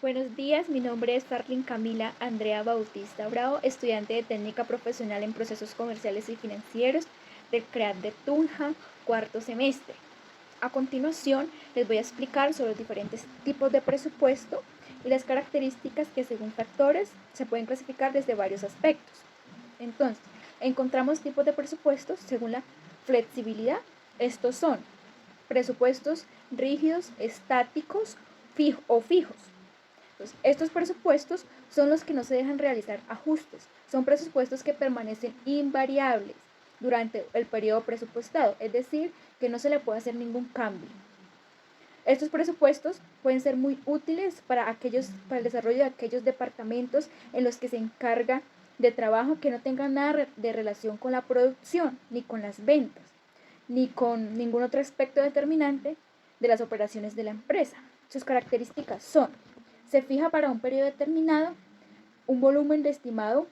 Buenos días, mi nombre es Farlin Camila Andrea Bautista Bravo, estudiante de Técnica Profesional en Procesos Comerciales y Financieros del CREAT de Tunja, cuarto semestre. A continuación, les voy a explicar sobre los diferentes tipos de presupuesto y las características que según factores se pueden clasificar desde varios aspectos. Entonces, encontramos tipos de presupuestos según la flexibilidad. Estos son presupuestos rígidos, estáticos o fijos. Entonces, estos presupuestos son los que no se dejan realizar ajustes. Son presupuestos que permanecen invariables durante el periodo presupuestado, es decir, que no se le puede hacer ningún cambio. Estos presupuestos pueden ser muy útiles para el desarrollo de aquellos departamentos en los que se encarga de trabajo que no tengan nada de relación con la producción, ni con las ventas, ni con ningún otro aspecto determinante de las operaciones de la empresa. Sus características son: se fija para un periodo determinado un volumen de actividad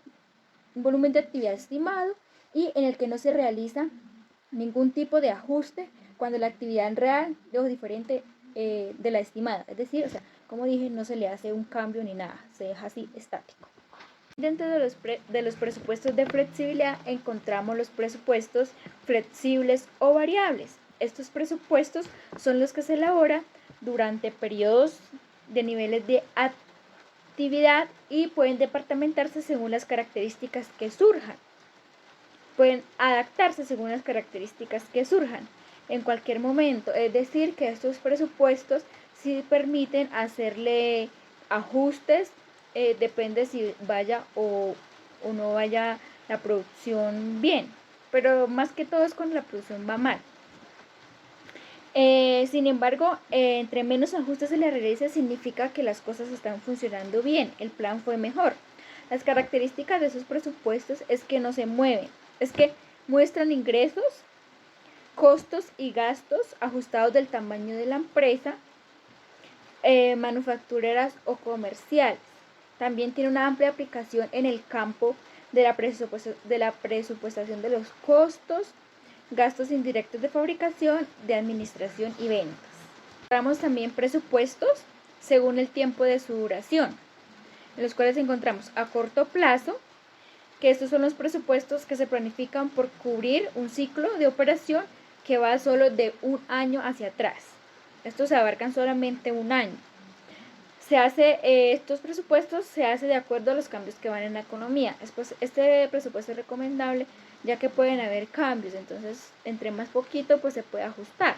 estimado y en el que no se realiza ningún tipo de ajuste cuando la actividad real es diferente de la estimada. Es decir, como dije, no se le hace un cambio ni nada, se deja así estático. Dentro de los presupuestos de flexibilidad encontramos los presupuestos flexibles o variables. Estos presupuestos son los que se elaboran durante periodos de niveles de actividad y pueden departamentarse según las características que surjan. Pueden adaptarse según las características que surjan en cualquier momento. Es decir, que estos presupuestos sí permiten hacerle ajustes, depende si vaya o no vaya la producción bien. Pero más que todo es cuando la producción va mal. Sin embargo, entre menos ajustes se le realice, significa que las cosas están funcionando bien, el plan fue mejor. Las características de esos presupuestos es que no se mueven, es que muestran ingresos, costos y gastos ajustados del tamaño de la empresa, manufactureras o comerciales. También tiene una amplia aplicación en el campo de la presupuestación de los costos, gastos indirectos de fabricación, de administración y ventas. Encontramos también presupuestos según el tiempo de su duración, en los cuales encontramos a corto plazo, que estos son los presupuestos que se planifican por cubrir un ciclo de operación que va solo de un año hacia atrás. Estos se abarcan solamente un año. Estos presupuestos se hacen de acuerdo a los cambios que van en la economía. Después, este presupuesto es recomendable ya que pueden haber cambios, entonces entre más poquito pues se puede ajustar.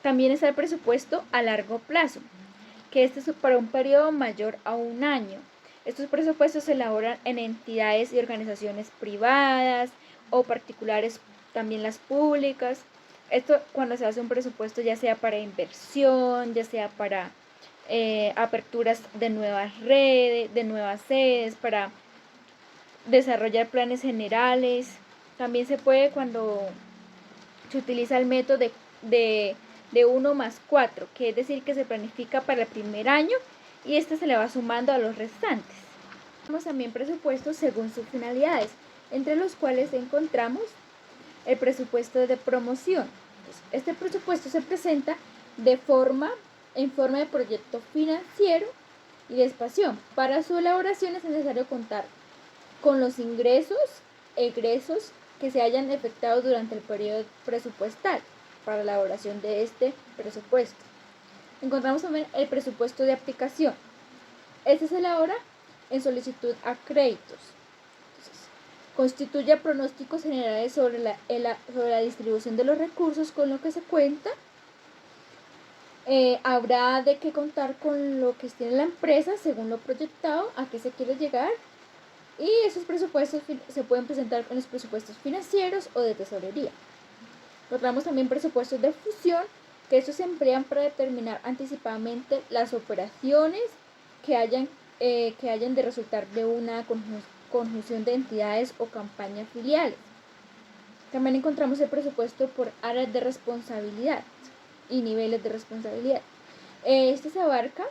También está el presupuesto a largo plazo, que este es para un periodo mayor a un año. Estos presupuestos se elaboran en entidades y organizaciones privadas o particulares, también las públicas. Esto cuando se hace un presupuesto ya sea para inversión, ya sea para aperturas de nuevas redes, de nuevas sedes, para desarrollar planes generales. También se puede cuando se utiliza el método de 1+4, que es decir que se planifica para el primer año y este se le va sumando a los restantes. Tenemos también presupuestos según sus finalidades, entre los cuales encontramos el presupuesto de promoción. Entonces, este presupuesto se presenta en forma de proyecto financiero y de expansión. Para su elaboración es necesario contar con los ingresos, egresos que se hayan efectuado durante el periodo presupuestal para la elaboración de este presupuesto. Encontramos también el presupuesto de aplicación. Este se elabora en solicitud a créditos. Entonces, constituye pronósticos generales sobre la distribución de los recursos con lo que se cuenta. Habrá de que contar con lo que tiene la empresa según lo proyectado, a qué se quiere llegar. Y esos presupuestos se pueden presentar en los presupuestos financieros o de tesorería. Encontramos también presupuestos de fusión, que estos se emplean para determinar anticipadamente las operaciones que hayan de resultar de una conjunción de entidades o campañas filiales. También encontramos el presupuesto por áreas de responsabilidad y niveles de responsabilidad. Este se abarca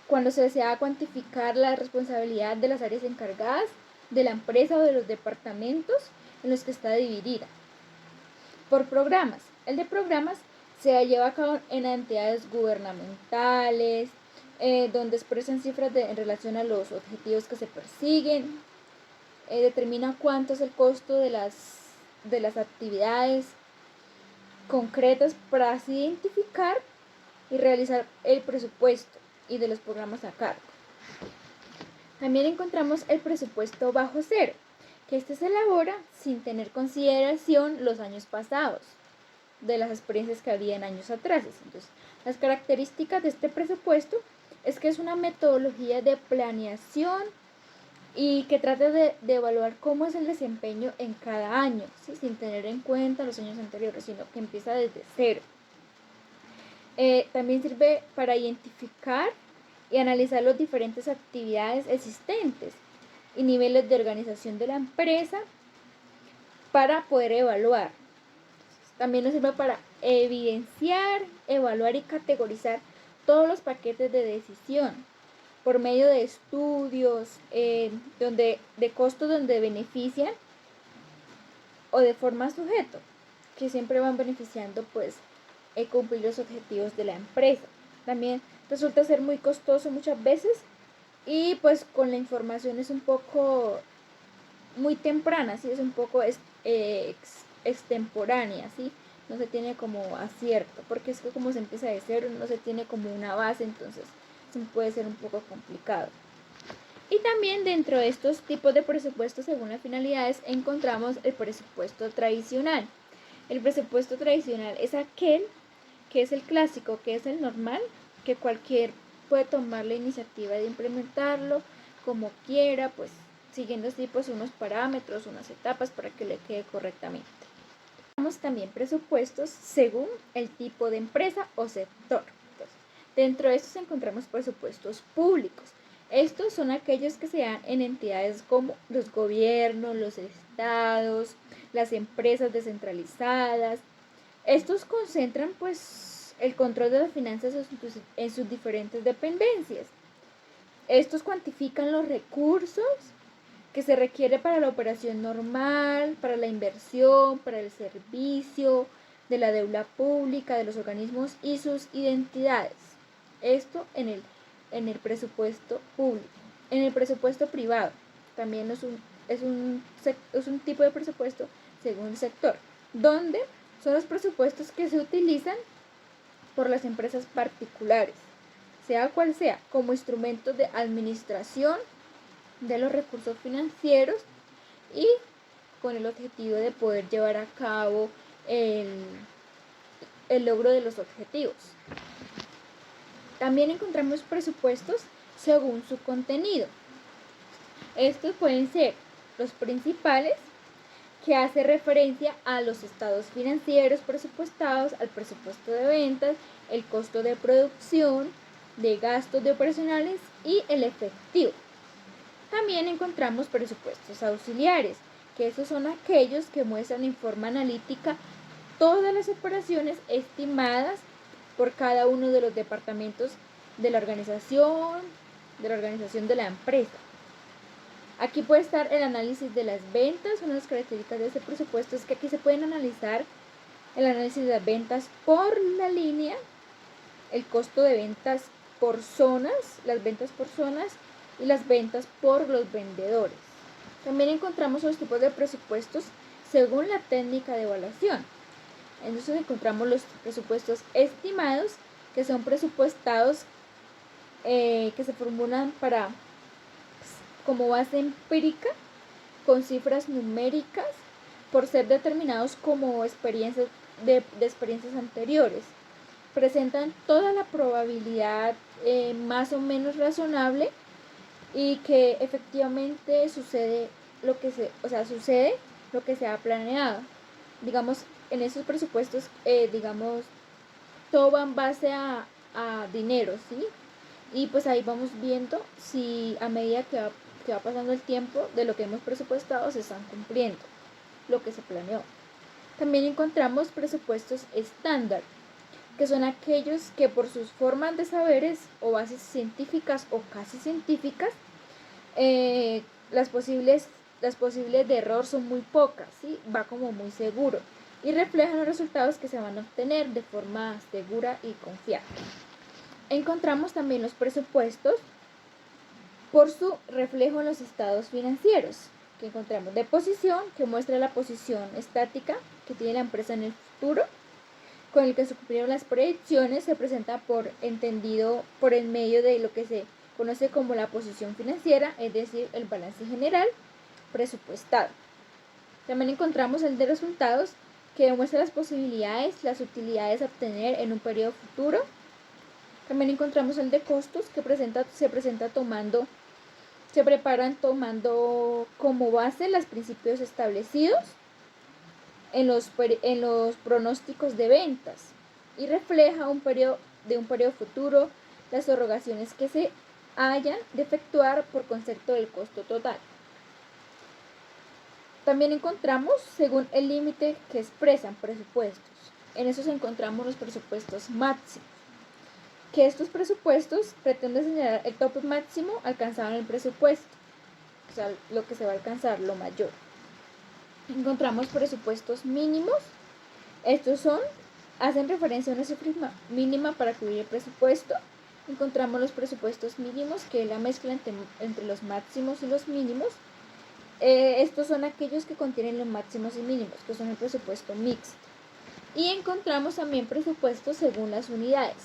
cuando se desea cuantificar la responsabilidad de las áreas encargadas de la empresa o de los departamentos en los que está dividida. Por programas. El de programas se lleva a cabo en entidades gubernamentales, donde expresan cifras en relación a los objetivos que se persiguen, determina cuánto es el costo de las actividades concretas para así identificar y realizar el presupuesto y de los programas a cargo. También encontramos el presupuesto bajo cero, que este se elabora sin tener consideración los años pasados, de las experiencias que había en años atrás. Entonces, las características de este presupuesto es que es una metodología de planeación y que trata de evaluar cómo es el desempeño en cada año, ¿sí? Sin tener en cuenta los años anteriores, sino que empieza desde cero. También sirve para identificar y analizar las diferentes actividades existentes y niveles de organización de la empresa para poder evaluar. También nos sirve para evidenciar, evaluar y categorizar todos los paquetes de decisión por medio de estudios de costos donde benefician o de forma sujeto, que siempre van beneficiando pues cumplir los objetivos de la empresa. También resulta ser muy costoso muchas veces y pues con la información es un poco muy temprana, ¿sí? Es un poco extemporánea, ¿sí? No se tiene como acierto, porque es que como se empieza de cero, no se tiene como una base, entonces puede ser un poco complicado. Y también dentro de estos tipos de presupuestos, según las finalidades, encontramos el presupuesto tradicional. El presupuesto tradicional es aquel que es el clásico, que es el normal, que cualquier puede tomar la iniciativa de implementarlo como quiera, pues siguiendo así pues unos parámetros, unas etapas para que le quede correctamente. Tenemos también presupuestos según el tipo de empresa o sector. Entonces, dentro de estos encontramos presupuestos públicos. Estos son aquellos que se dan en entidades como los gobiernos, los estados, las empresas descentralizadas. Estos concentran pues el control de las finanzas en sus diferentes dependencias. Estos cuantifican los recursos que se requiere para la operación normal, para la inversión, para el servicio, de la deuda pública, de los organismos y sus identidades. Esto en el presupuesto público. En el presupuesto privado también es un tipo de presupuesto según el sector, donde son los presupuestos que se utilizan por las empresas particulares, sea cual sea, como instrumento de administración de los recursos financieros y con el objetivo de poder llevar a cabo el logro de los objetivos. También encontramos presupuestos según su contenido. Estos pueden ser los principales, que hace referencia a los estados financieros presupuestados, al presupuesto de ventas, el costo de producción, de gastos de operacionales y el efectivo. También encontramos presupuestos auxiliares, que esos son aquellos que muestran en forma analítica todas las operaciones estimadas por cada uno de los departamentos de la organización de la empresa. Aquí puede estar el análisis de las ventas. Una de las características de este presupuesto es que aquí se pueden analizar el análisis de las ventas por la línea, el costo de ventas por zonas, las ventas por zonas y las ventas por los vendedores. También encontramos los tipos de presupuestos según la técnica de evaluación. Entonces encontramos los presupuestos estimados, que son presupuestados que se formulan como base empírica con cifras numéricas por ser determinados como experiencias de experiencias anteriores. Presentan toda la probabilidad más o menos razonable y que efectivamente sucede lo que se ha planeado. Digamos, en esos presupuestos, todo va en base a dinero, ¿sí? Y pues ahí vamos viendo si a medida que va pasando el tiempo de lo que hemos presupuestado se están cumpliendo lo que se planeó. También encontramos presupuestos estándar, que son aquellos que por sus formas de saberes o bases científicas o casi científicas, las posibles de error son muy pocas, ¿sí? Va como muy seguro y reflejan los resultados que se van a obtener de forma segura y confiable. Encontramos también los presupuestos por su reflejo en los estados financieros, que encontramos de posición, que muestra la posición estática que tiene la empresa en el futuro, con el que se cumplieron las proyecciones, se presenta por el medio de lo que se conoce como la posición financiera, es decir, el balance general presupuestado. También encontramos el de resultados, que demuestra las posibilidades, las utilidades a obtener en un periodo futuro. También encontramos el de costos, que se preparan tomando como base los principios establecidos en los pronósticos de ventas, y refleja un periodo futuro, las erogaciones que se hayan de efectuar por concepto del costo total. También encontramos según el límite que expresan presupuestos. En esos encontramos los presupuestos máximos, que estos presupuestos pretenden señalar el tope máximo alcanzado en el presupuesto, o sea, lo que se va a alcanzar, lo mayor. Encontramos presupuestos mínimos. Estos hacen referencia a una cifra mínima para cubrir el presupuesto. Encontramos los presupuestos mínimos, que es la mezcla entre los máximos y los mínimos. Estos son aquellos que contienen los máximos y mínimos, que son el presupuesto mixto. Y encontramos también presupuestos según las unidades,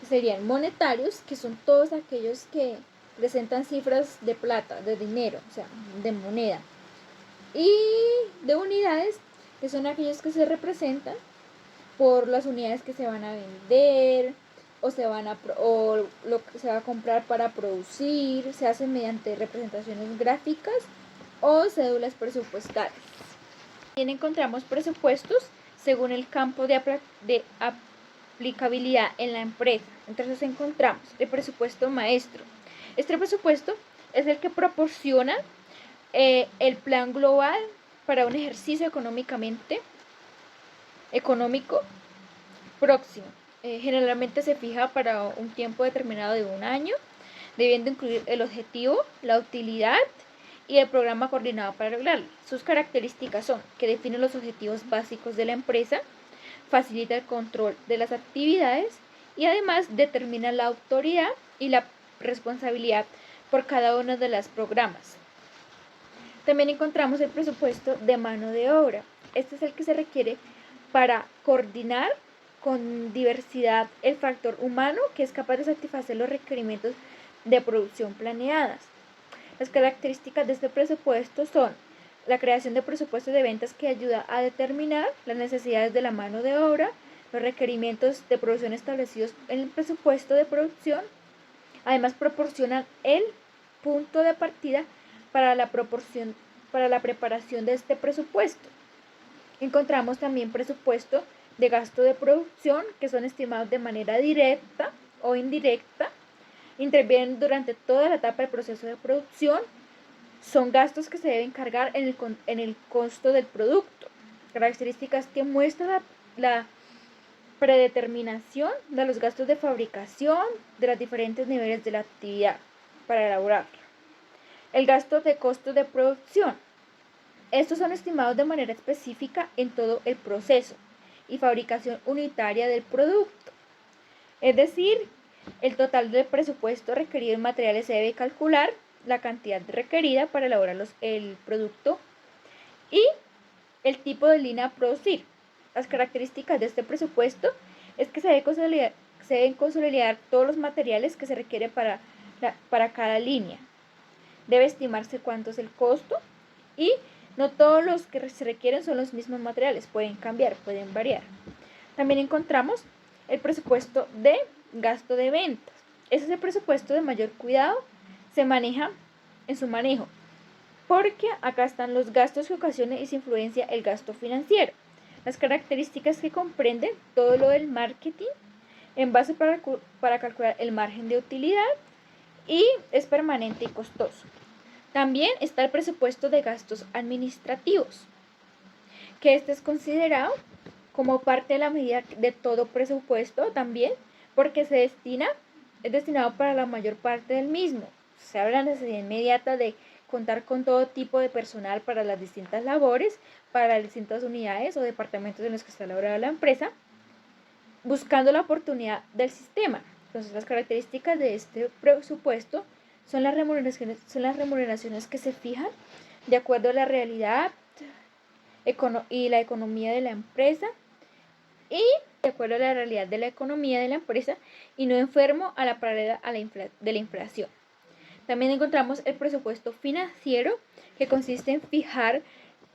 que serían monetarios, que son todos aquellos que presentan cifras de plata, de dinero, o sea, de moneda. Y de unidades, que son aquellos que se representan por las unidades que se van a vender o lo que se va a comprar para producir. Se hace mediante representaciones gráficas o cédulas presupuestales. También encontramos presupuestos según el campo de aplicabilidad en la empresa. Entonces encontramos el presupuesto maestro. Este presupuesto es el que proporciona el plan global para un ejercicio económico próximo. Generalmente se fija para un tiempo determinado de un año, debiendo incluir el objetivo, la utilidad y el programa coordinado para lograrlo. Sus características son que define los objetivos básicos de la empresa, facilita el control de las actividades y además determina la autoridad y la responsabilidad por cada uno de los programas. También encontramos el presupuesto de mano de obra. Este es el que se requiere para coordinar con diversidad el factor humano, que es capaz de satisfacer los requerimientos de producción planeadas. Las características de este presupuesto son la creación de presupuestos de ventas, que ayuda a determinar las necesidades de la mano de obra, los requerimientos de producción establecidos en el presupuesto de producción. Además, proporcionan el punto de partida para la preparación de este presupuesto. Encontramos también presupuesto de gasto de producción, que son estimados de manera directa o indirecta, intervienen durante toda la etapa del proceso de producción, son gastos que se deben cargar en el costo del producto. Características que muestran la predeterminación de los gastos de fabricación de los diferentes niveles de la actividad para elaborarla. El gasto de costos de producción. Estos son estimados de manera específica en todo el proceso y fabricación unitaria del producto. Es decir, el total del presupuesto requerido en materiales se debe calcular, la cantidad requerida para elaborar el producto y el tipo de línea a producir. Las características de este presupuesto es que se deben consolidar todos los materiales que se requieren para cada línea. Debe estimarse cuánto es el costo y no todos los que se requieren son los mismos materiales, pueden cambiar, pueden variar. También encontramos el presupuesto de gasto de ventas. Ese es el presupuesto de mayor cuidado, se maneja en su manejo, porque acá están los gastos que ocasionan y se influencia el gasto financiero. Las características que comprenden todo lo del marketing, en base para calcular el margen de utilidad, y es permanente y costoso. También está el presupuesto de gastos administrativos, que este es considerado como parte de la medida de todo presupuesto también, porque es destinado para la mayor parte del mismo. Se habla de la necesidad inmediata de contar con todo tipo de personal para las distintas labores, para las distintas unidades o departamentos en los que está elaborada la empresa, buscando la oportunidad del sistema. Entonces, las características de este presupuesto son las remuneraciones que se fijan de acuerdo a la realidad y la economía de la empresa y de acuerdo a la realidad de la economía de la empresa y no enfermo a la paralela de la inflación. También encontramos el presupuesto financiero, que consiste en fijar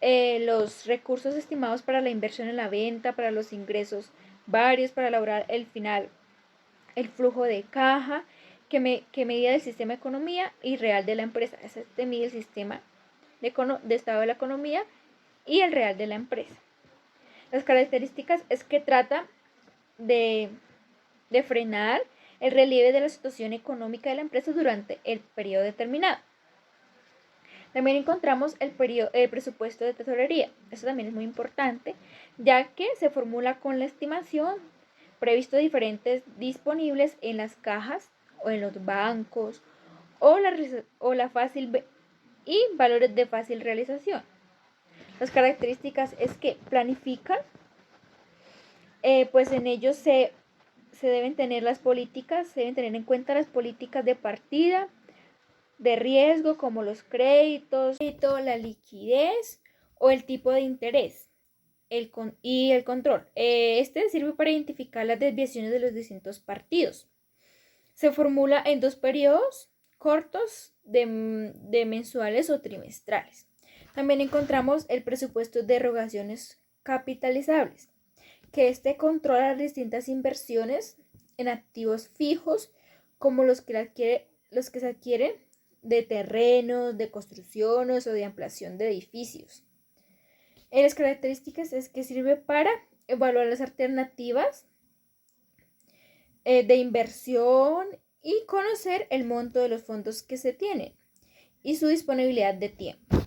los recursos estimados para la inversión en la venta, para los ingresos varios, para elaborar el flujo de caja, que medida el sistema de economía y real de la empresa. Este mide el sistema de estado de la economía y el real de la empresa. Las características es que trata de frenar el relieve de la situación económica de la empresa durante el periodo determinado. También encontramos el presupuesto de tesorería. Esto también es muy importante, ya que se formula con la estimación previsto diferentes disponibles en las cajas o en los bancos o la fácil y valores de fácil realización. Las características es que planifican, pues en ellos se deben tener se deben tener en cuenta las políticas de partida, de riesgo como los créditos, la liquidez o el tipo de interés y el control. Este sirve para identificar las desviaciones de los distintos partidos. Se formula en 2 periodos cortos de mensuales o trimestrales. También encontramos el presupuesto de erogaciones capitalizables, que controla las distintas inversiones en activos fijos como los que se adquieren de terrenos, de construcciones o de ampliación de edificios. Las características es que sirve para evaluar las alternativas de inversión y conocer el monto de los fondos que se tienen y su disponibilidad de tiempo.